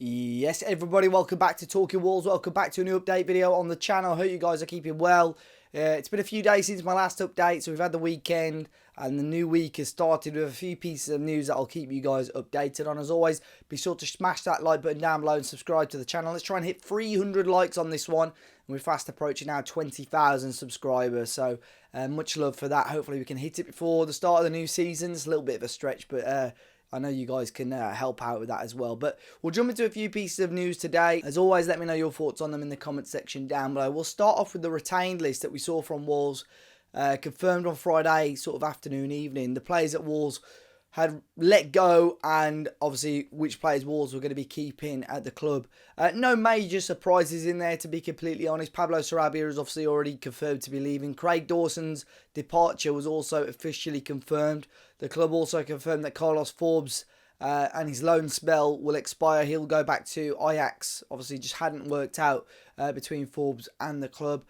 Yes, everybody, welcome back to Talking Wolves. Welcome back to a new update video on the channel. I hope you guys are keeping well. It's been a few days since my last update, so we've had the weekend and the new week has started with a few pieces of news that I'll keep you guys updated on. As always, be sure to smash that like button down below and subscribe to the channel. Let's try and hit 300 likes on this one. And we're fast approaching now 20,000 subscribers, so much love for that. Hopefully we can hit it before the start of the new season. It's a little bit of a stretch, but I know you guys can help out with that as well. But we'll jump into a few pieces of news today. As always, let me know your thoughts on them in the comment section down below. We'll start off with the retained list that we saw from Wolves, confirmed on Friday, sort of afternoon, evening. The players at Wolves had let go, and obviously which players Wolves were going to be keeping at the club. No major surprises in there, to be completely honest. Pablo Sarabia is obviously already confirmed to be leaving. Craig Dawson's departure was also officially confirmed. The club also confirmed that Carlos Forbes and his loan spell will expire. He'll go back to Ajax. Obviously, just hadn't worked out between Forbes and the club.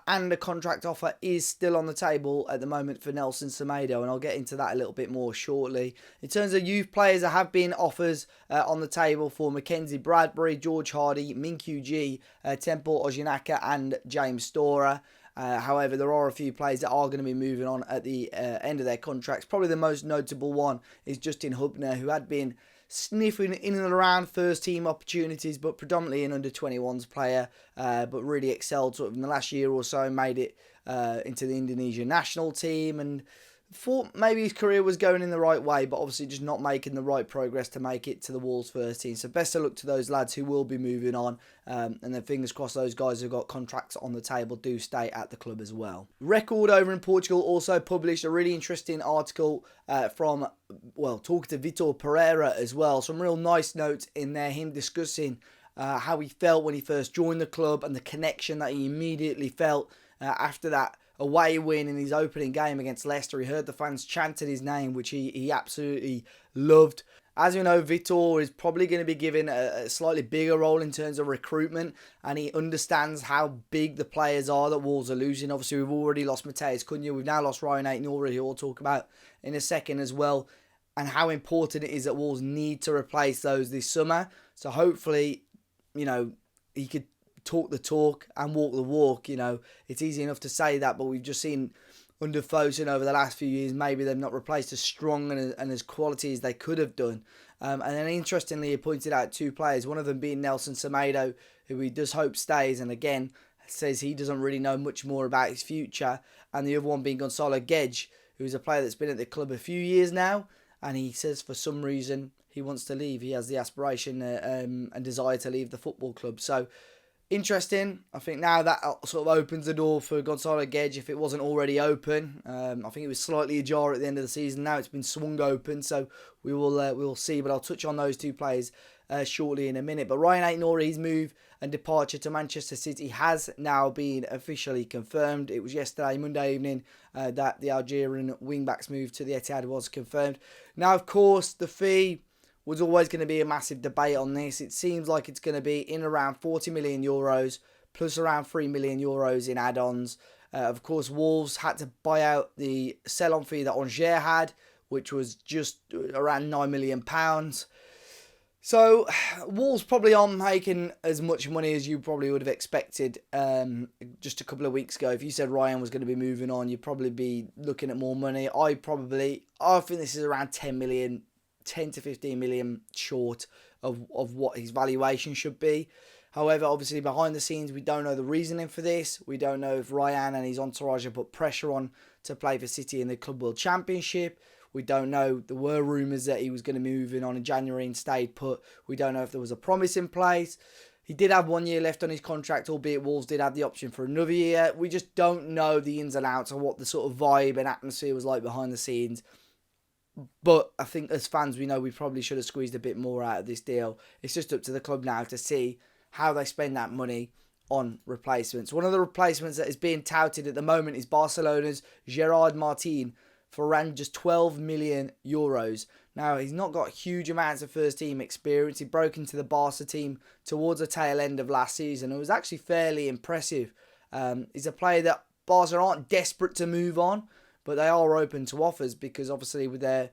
And the contract offer is still on the table at the moment for Nelson Semedo, and I'll get into that a little bit more shortly. In terms of youth players, there have been offers on the table for Mackenzie Bradbury, George Hardy, Minkyu G, Temple Ojinaka and James Storer. However, there are a few players that are going to be moving on at the end of their contracts. Probably the most notable one is Justin Hubner, who had been sniffing in and around first team opportunities, but predominantly an under-21s player, but really excelled sort of in the last year or so, made it into the Indonesian national team, and thought maybe his career was going in the right way, but obviously just not making the right progress to make it to the Wolves first team. So best of luck to those lads who will be moving on, and then fingers crossed those guys who've got contracts on the table do stay at the club as well. Record over in Portugal also published a really interesting article from, well, talking to Vitor Pereira as well. Some real nice notes in there, him discussing how he felt when he first joined the club and the connection that he immediately felt after that away win in his opening game against Leicester. He heard the fans chanted his name, which he absolutely loved. As we know, Vitor is probably going to be given a slightly bigger role in terms of recruitment, and he understands how big the players are that Wolves are losing. Obviously, we've already lost Matheus Cunha. We've now lost Ryan Aït-Nouri, who we'll talk about in a second as well, and how important it is that Wolves need to replace those this summer. So hopefully, you know, he could talk the talk and walk the walk. You know, it's easy enough to say that, but we've just seen under Fosun over the last few years, maybe they've not replaced as strong and as quality as they could have done. And then interestingly, he pointed out two players, one of them being Nelson Semedo, who he does hope stays, and again says he doesn't really know much more about his future, and the other one being Gonçalo Guedes, who's a player that's been at the club a few years now, and he says for some reason he wants to leave. He has the aspiration and desire to leave the football club. So interesting. I think now that sort of opens the door for Gonçalo Guedes if it wasn't already open. I think it was slightly ajar at the end of the season. Now it's been swung open, so we will see. But I'll touch on those two players shortly in a minute. But Ryan Aït-Nouri's move and departure to Manchester City has now been officially confirmed. It was yesterday, Monday evening, that the Algerian wingback's move to the Etihad was confirmed. Now, of course, the fee was always going to be a massive debate on this. It seems like it's going to be in around 40 million euros plus around 3 million euros in add-ons. Of course, Wolves had to buy out the sell-on fee that Angers had, which was just around £9 million. So Wolves probably aren't making as much money as you probably would have expected just a couple of weeks ago. If you said Ryan was going to be moving on, you'd probably be looking at more money. I think this is around 10 to 15 million short of what his valuation should be. However, obviously behind the scenes, we don't know the reasoning for this. We don't know if Ryan and his entourage have put pressure on to play for City in the Club World Championship. We don't know. There were rumours that he was going to be moving on in January and stayed put. We don't know if there was a promise in place. He did have 1 year left on his contract, albeit Wolves did have the option for another year. We just don't know the ins and outs of what the sort of vibe and atmosphere was like behind the scenes. But I think as fans, we know we probably should have squeezed a bit more out of this deal. It's just up to the club now to see how they spend that money on replacements. One of the replacements that is being touted at the moment is Barcelona's Gerard Martin for around just 12 million euros. Now, he's not got huge amounts of first team experience. He broke into the Barca team towards the tail end of last season. It was actually fairly impressive. He's a player that Barca aren't desperate to move on, but they are open to offers because obviously with their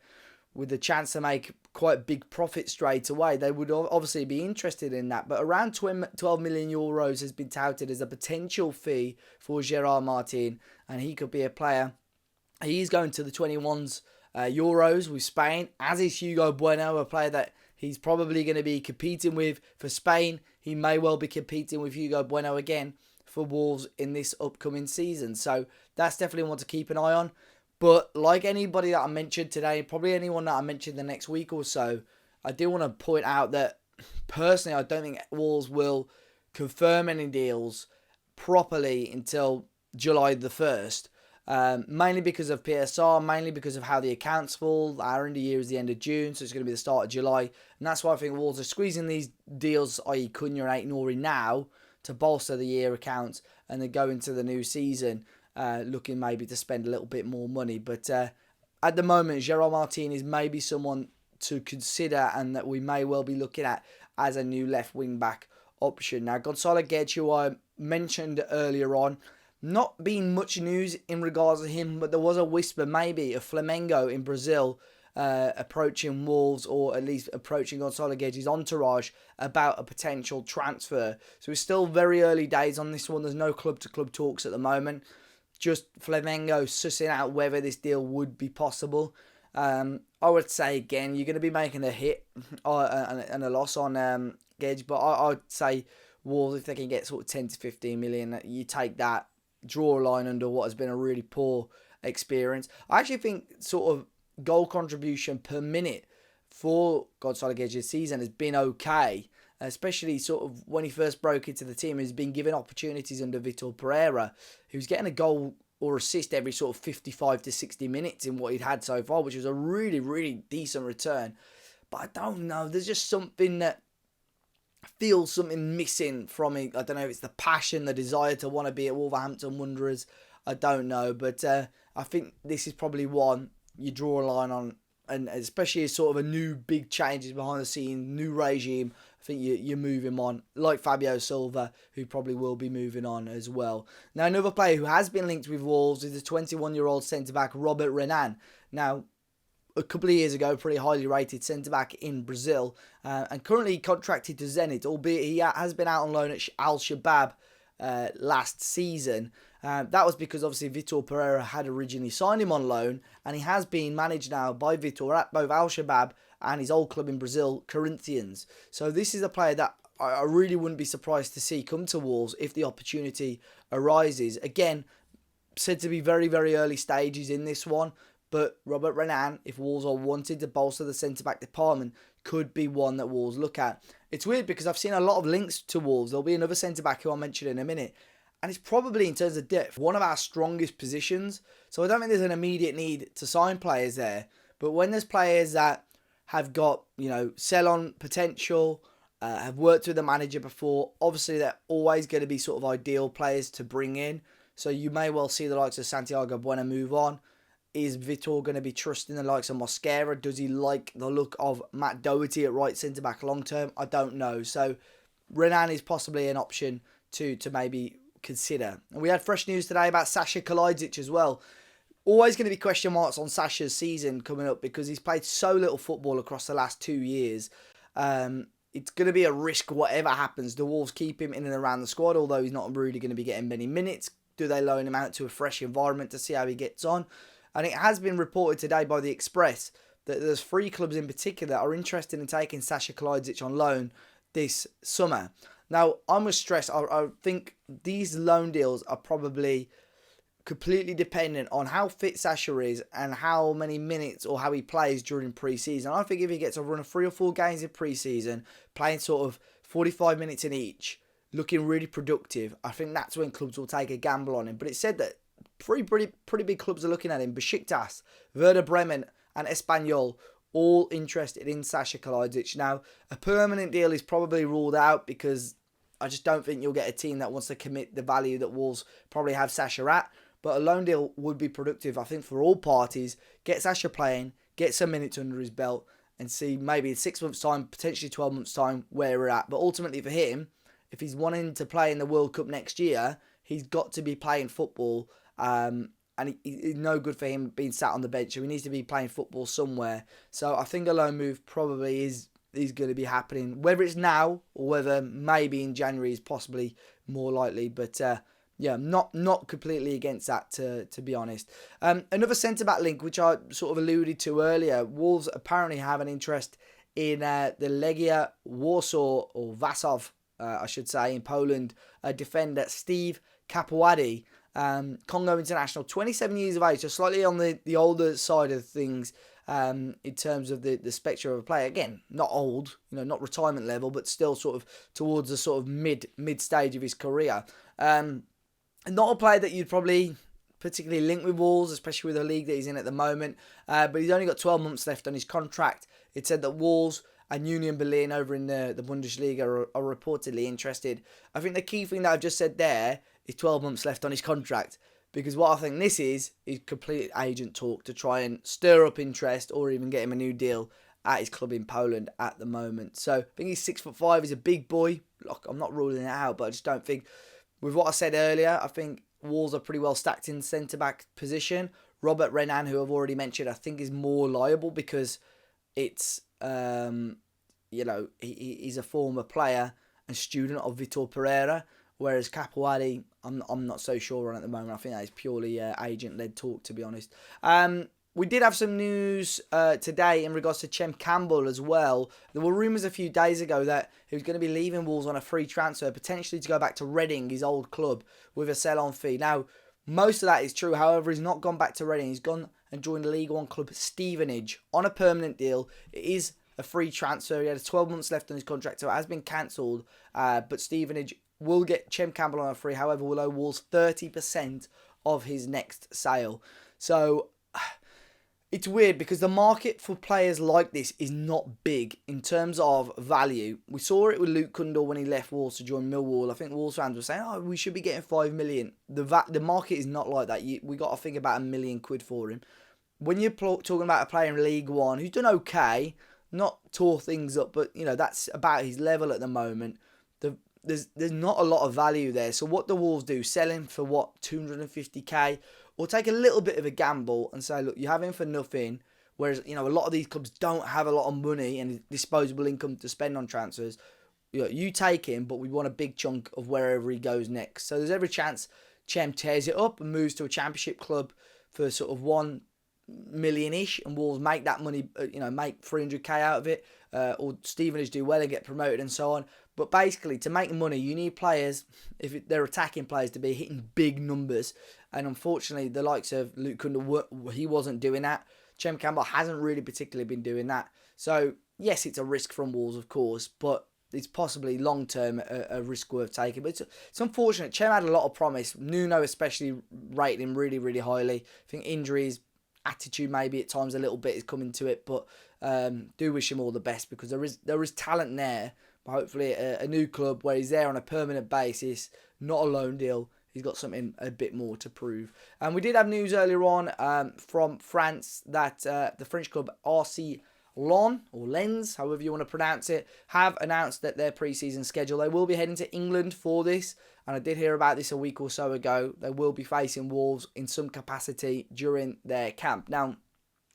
with the chance to make quite big profit straight away, they would obviously be interested in that. But around 12 million euros has been touted as a potential fee for Gerard Martin, and he could be a player. He's going to the 21s Euros with Spain, as is Hugo Bueno, a player that he's probably going to be competing with for Spain. He may well be competing with Hugo Bueno again for Wolves in this upcoming season. So that's definitely one to keep an eye on. But like anybody that I mentioned today, probably anyone that I mentioned the next week or so, I do want to point out that personally, I don't think Wolves will confirm any deals properly until July the 1st. Mainly because of PSR, mainly because of how the accounts fall. Our end of year is the end of June, so it's going to be the start of July. And that's why I think Wolves are squeezing these deals, i.e. Cunha and Aït-Nouri now, to bolster the year accounts and then go into the new season looking maybe to spend a little bit more money. But at the moment, Gerard Martin is maybe someone to consider and that we may well be looking at as a new left wing back option. Now, Gonçalo Guedes, who I mentioned earlier on, not been much news in regards to him, but there was a whisper maybe of Flamengo in Brazil approaching Wolves, or at least approaching Gonçalo Guedes' entourage about a potential transfer. So it's still very early days on this one. There's no club-to-club talks at the moment. Just Flamengo sussing out whether this deal would be possible. I would say, again, you're going to be making a hit and a loss on Guedes, but I would say Wolves, if they can get sort of 10 to 15 million, you take that, draw a line under what has been a really poor experience. I actually think sort of goal contribution per minute for Gonçalo Guedes this season has been okay, especially sort of when he first broke into the team. He's been given opportunities under Vitor Pereira, who's getting a goal or assist every sort of 55 to 60 minutes in what he'd had so far, which was a really, really decent return. But I don't know, there's just something that feels something missing from it. I don't know if it's the passion, the desire to want to be at Wolverhampton Wanderers. I don't know, but I think this is probably one you draw a line on, and especially as sort of a new big changes behind the scenes, new regime. I think you're moving on, like Fabio Silva, who probably will be moving on as well. Now, another player who has been linked with Wolves is the 21-year-old centre-back Robert Renan. Now, a couple of years ago, pretty highly rated centre-back in Brazil, and currently contracted to Zenit, albeit he has been out on loan at Al-Shabaab last season. That was because obviously Vitor Pereira had originally signed him on loan, and he has been managed now by Vitor at both Al-Shabaab and his old club in Brazil, Corinthians. So this is a player that I really wouldn't be surprised to see come to Wolves if the opportunity arises. Again, said to be very, very early stages in this one, but Robert Renan, if Wolves are wanting to bolster the centre-back department, could be one that Wolves look at. It's weird because I've seen a lot of links to Wolves. There'll be another centre-back who I'll mention in a minute. And it's probably, in terms of depth, one of our strongest positions. So I don't think there's an immediate need to sign players there. But when there's players that have got, sell-on potential, have worked with the manager before, obviously they're always going to be sort of ideal players to bring in. So you may well see the likes of Santiago Bueno move on. Is Vitor going to be trusting the likes of Mosquera? Does he like the look of Matt Doherty at right centre-back long-term? I don't know. So Renan is possibly an option to maybe consider. And we had fresh news today about Sasha Kalajdzic as well. Always going to be question marks on Sasha's season coming up because he's played so little football across the last 2 years. It's going to be a risk whatever happens. The Wolves keep him in and around the squad, although he's not really going to be getting many minutes. Do they loan him out to a fresh environment to see how he gets on? And it has been reported today by the Express that there's 3 clubs in particular that are interested in taking Sasha Kalajdzic on loan this summer. Now, I must stress, I think these loan deals are probably completely dependent on how fit Sasha is and how many minutes or how he plays during pre-season. I think if he gets a run of 3 or 4 games in pre-season, playing sort of 45 minutes in each, looking really productive, I think that's when clubs will take a gamble on him. But it said that pretty big clubs are looking at him. Besiktas, Werder Bremen and Espanyol, all interested in Sasha Kalajdzic. Now, a permanent deal is probably ruled out because I just don't think you'll get a team that wants to commit the value that Wolves probably have Sasha at. But a loan deal would be productive, I think, for all parties. Get Sasha playing, get some minutes under his belt, and see maybe in 6 months' time, potentially 12 months' time, where we're at. But ultimately for him, if he's wanting to play in the World Cup next year, he's got to be playing football and it's no good for him being sat on the bench. So he needs to be playing football somewhere. So I think a loan move probably is going to be happening. Whether it's now or whether maybe in January is possibly more likely. But yeah, not completely against that, to be honest. Another centre-back link, which I sort of alluded to earlier. Wolves apparently have an interest in the Legia Warsaw, or Wasów, I should say, in Poland. Defender Steve Capoadi, Congo international, 27 years of age, so slightly on the older side of things in terms of the spectrum of a player. Again, not old, not retirement level, but still sort of towards the sort of mid stage of his career. Not a player that you'd probably particularly link with Wolves, especially with the league that he's in at the moment. But he's only got 12 months left on his contract. It said that Wolves and Union Berlin over in the Bundesliga are reportedly interested. I think the key thing that I've just said there is 12 months left on his contract. Because what I think this is complete agent talk to try and stir up interest or even get him a new deal at his club in Poland at the moment. So I think he's 6'5". He's a big boy. Look, I'm not ruling it out, but I just don't think, with what I said earlier, I think Wolves are pretty well stacked in centre-back position. Robert Renan, who I've already mentioned, I think is more liable because it's, he's a former player and student of Vitor Pereira, whereas Capoadi, I'm not so sure on at the moment. I think that is purely agent-led talk, to be honest. We did have some news today in regards to Campbell as well. There were rumours a few days ago that he was going to be leaving Wolves on a free transfer, potentially to go back to Reading, his old club, with a sell-on fee. Now, most of that is true. However, he's not gone back to Reading. He's gone and joined the League One club Stevenage on a permanent deal. It is a free transfer. He had 12 months left on his contract, so it has been cancelled. But Stevenage will get Campbell on a free. However, will owe Wolves 30% of his next sale. So it's weird because the market for players like this is not big in terms of value. We saw it with Luke Kundal when he left Wolves to join Millwall. I think Wolves fans were saying, we should be getting 5 million. The market is not like that. We got to think about £1 million for him. When you're talking about a player in League One who's done okay, not tore things up, but that's about his level at the moment. There's not a lot of value there. So what the Wolves do, sell him for what, 250k, or take a little bit of a gamble and say, look, you have him for nothing. Whereas a lot of these clubs don't have a lot of money and disposable income to spend on transfers. You take him, but we want a big chunk of wherever he goes next. So there's every chance Chem tears it up and moves to a championship club for sort of 1 million-ish, and Wolves make that money, make 300k out of it, or Stevenage do well and get promoted and so on. But basically, to make money, you need players, if they're attacking players, to be hitting big numbers. And unfortunately, the likes of Luke Kundal, he wasn't doing that. Campbell hasn't really particularly been doing that. So, yes, it's a risk from Wolves, of course, but it's possibly long-term a risk worth taking. But it's unfortunate. Chem had a lot of promise. Nuno especially rated him really, really highly. I think injuries, attitude maybe at times a little bit is coming to it, but do wish him all the best because there is talent there. But hopefully a new club where he's there on a permanent basis, not a loan deal. He's got something a bit more to prove. And we did have news earlier on from France that the French club RC Lens, or Lens, however you want to pronounce it, have announced that their pre-season schedule. They will be heading to England for this. And I did hear about this a week or so ago. They will be facing Wolves in some capacity during their camp. Now,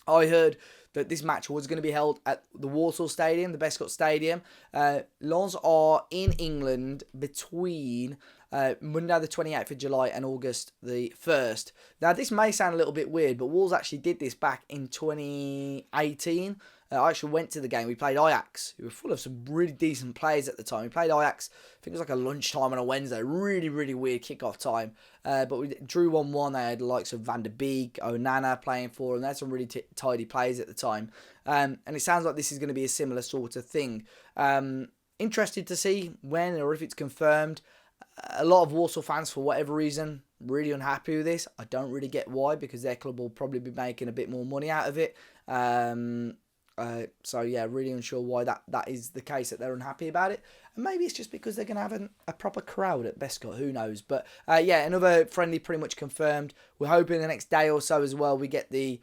I heard that this match was going to be held at the Warsaw Stadium, the Bescott Stadium. Lens are in England between Monday the 28th of July and August the 1st. Now, this may sound a little bit weird, but Wolves actually did this back in 2018. I actually went to the game. We played Ajax, who were full of some really decent players at the time. We played Ajax, I think it was like a lunchtime on a Wednesday. Really, really weird kickoff time. But we drew 1-1. They had the likes of Van der Beek, Onana playing for them. They had some really tidy players at the time. And it sounds like this is going to be a similar sort of thing. Interested to see when or if it's confirmed. A lot of Warsaw fans, for whatever reason, really unhappy with this. I don't really get why, because their club will probably be making a bit more money out of it. So yeah, really unsure why that is the case, that they're unhappy about it. And maybe it's just because they're going to have a proper crowd at Bescott, who knows. But yeah, another friendly pretty much confirmed. We're hoping the next day or so as well we get the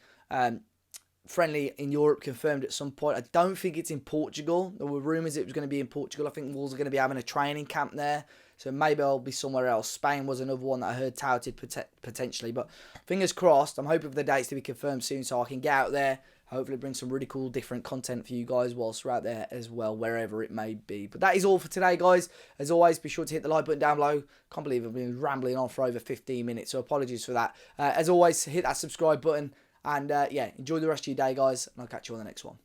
friendly in Europe confirmed at some point. I don't think it's in Portugal. There were rumours it was going to be in Portugal. I think Wolves are going to be having a training camp there. So maybe I'll be somewhere else. Spain was another one that I heard touted potentially. But fingers crossed. I'm hoping for the dates to be confirmed soon so I can get out there. Hopefully bring some really cool different content for you guys whilst we're out there as well, wherever it may be. But that is all for today, guys. As always, be sure to hit the like button down below. Can't believe I've been rambling on for over 15 minutes, so apologies for that. As always, hit that subscribe button. And yeah, enjoy the rest of your day, guys. And I'll catch you on the next one.